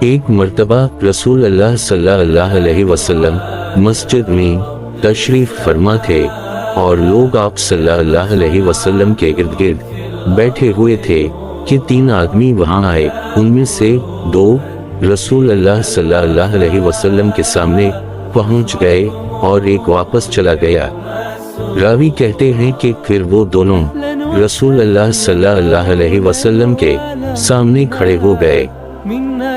ایک مرتبہ رسول اللہ صلی اللہ علیہ وسلم مسجد میں تشریف فرما تھے اور لوگ آپ صلی اللہ علیہ وسلم کے ارد گرد بیٹھے ہوئے تھے کہ 3 آدمی وہاں آئے۔ ان میں سے 2 رسول اللہ صلی اللہ علیہ وسلم کے سامنے پہنچ گئے اور ایک واپس چلا گیا۔ راوی کہتے ہیں کہ پھر وہ دونوں رسول اللہ صلی اللہ علیہ وسلم کے سامنے کھڑے ہو گئے۔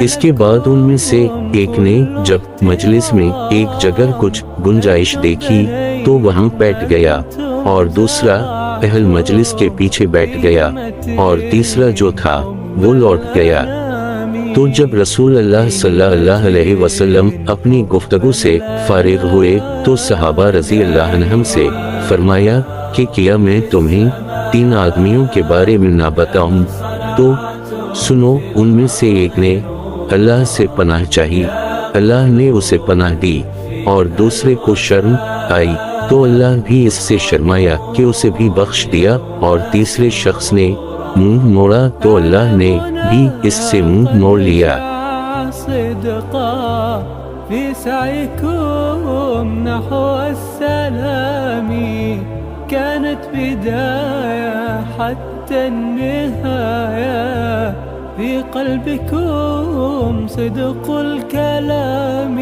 اس کے بعد ان میں سے ایک نے جب مجلس میں ایک جگہ کچھ گنجائش دیکھی تو وہاں بیٹھ گیا، اور دوسرا اہل مجلس کے پیچھے بیٹھ گیا، اور تیسرا جو تھا وہ لوٹ گیا۔ تو جب رسول اللہ صلی اللہ علیہ وسلم اپنی گفتگو سے فارغ ہوئے تو صحابہ رضی اللہ عنہم سے فرمایا کہ کیا میں تمہیں 3 آدمیوں کے بارے میں نہ بتاؤں؟ تو سنو۔ ان میں سے ایک نے اللہ سے پناہ چاہی، اللہ نے اسے پناہ دی، اور دوسرے کو شرم آئی تو اللہ بھی اس سے شرمایا کہ اسے بھی بخش دیا، اور تیسرے شخص نے منہ موڑا تو اللہ نے بھی اس سے منہ موڑ لیا۔ في سعيكم نحو السلام كانت بداية حتى النهاية، في قلبكم صدق الكلام